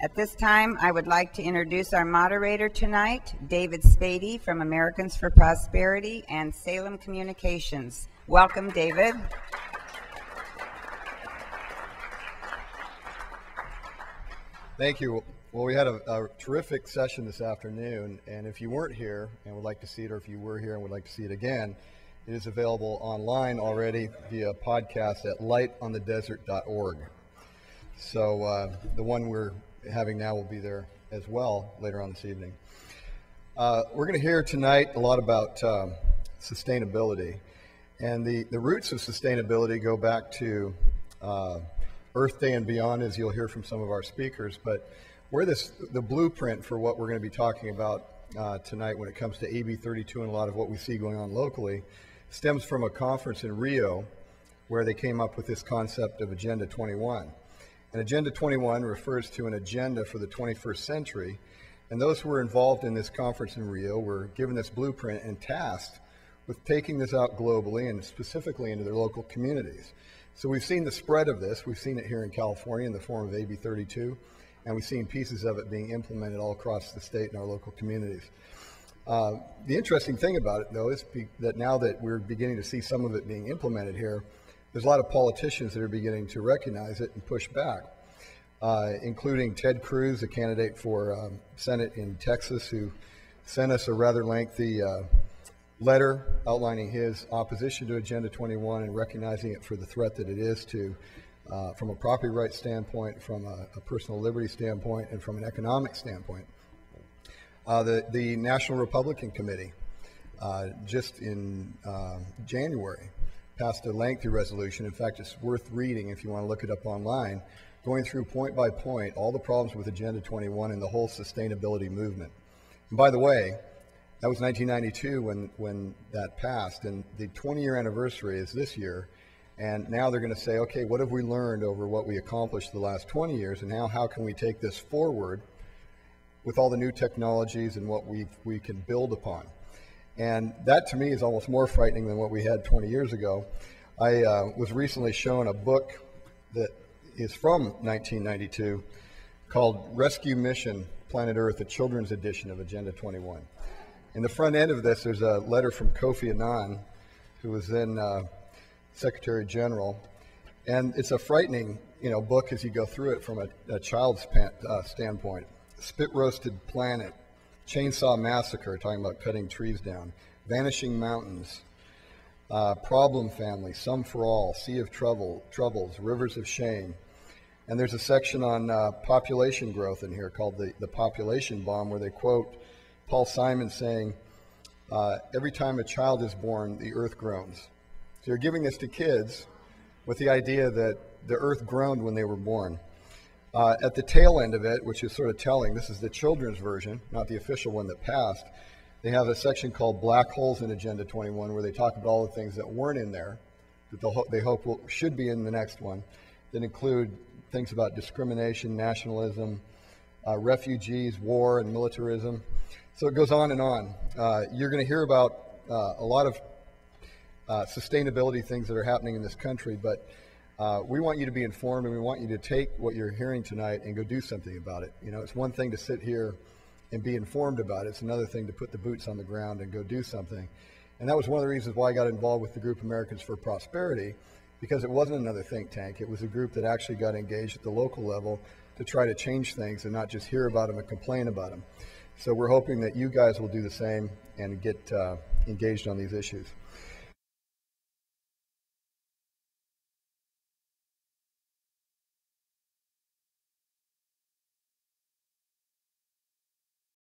At this time, I would like to introduce our moderator tonight, David Spady from Americans for Prosperity and Salem Communications. Welcome, David. Thank you. Well, we had a terrific session this afternoon, and if you weren't here and would like to see it, or if you were here and would like to see it again, it is available online already via podcast at lightonthedesert.org. So the one we're having now will be there as well later on this evening. We're going to hear tonight a lot about sustainability, and the roots of sustainability go back to Earth Day and beyond, as you'll hear from some of our speakers, but where the blueprint for what we're going to be talking about tonight when it comes to AB 32 and a lot of what we see going on locally stems from a conference in Rio where they came up with this concept of Agenda 21. And Agenda 21 refers to an agenda for the 21st century, and those who were involved in this conference in Rio were given this blueprint and tasked with taking this out globally and specifically into their local communities. So we've seen the spread of this. We've seen it here in California in the form of AB 32, and we've seen pieces of it being implemented all across the state in our local communities. The interesting thing about it, though, is that now that we're beginning to see some of it being implemented here, there's a lot of politicians that are beginning to recognize it and push back, including Ted Cruz, a candidate for Senate in Texas, who sent us a rather lengthy letter outlining his opposition to Agenda 21 and recognizing it for the threat that it is to, from a property rights standpoint, from a personal liberty standpoint, and from an economic standpoint. The National Republican Committee, just in January, passed a lengthy resolution. In fact, it's worth reading if you want to look it up online, going through point by point all the problems with Agenda 21 and the whole sustainability movement. And by the way, that was 1992 when that passed, and the 20-year anniversary is this year, and now they're going to say, okay, what have we learned over what we accomplished the last 20 years, and now how can we take this forward with all the new technologies and what we can build upon? And that, to me, is almost more frightening than what we had 20 years ago. I was recently shown a book that is from 1992 called Rescue Mission, Planet Earth, a children's edition of Agenda 21. In the front end of this, there's a letter from Kofi Annan, who was then Secretary General. And it's a frightening, book as you go through it from a child's standpoint. Spit-roasted planet, chainsaw massacre, talking about cutting trees down, vanishing mountains, problem family, some for all, sea of troubles, rivers of shame. And there's a section on population growth in here called the population bomb, where they quote Paul Simon saying, every time a child is born, the earth groans. So you're giving this to kids with the idea that the earth groaned when they were born. At the tail end of it, which is sort of telling, this is the children's version, not the official one that passed, they have a section called Black Holes in Agenda 21 where they talk about all the things that weren't in there, that they hope should be in the next one, that include things about discrimination, nationalism, refugees, war, and militarism. So it goes on and on. You're going to hear about a lot of sustainability things that are happening in this country, but we want you to be informed, and we want you to take what you're hearing tonight and go do something about it. It's one thing to sit here and be informed about it. It's another thing to put the boots on the ground and go do something. And that was one of the reasons why I got involved with the group Americans for Prosperity, because it wasn't another think tank. It was a group that actually got engaged at the local level to try to change things and not just hear about them and complain about them. So we're hoping that you guys will do the same and get engaged on these issues.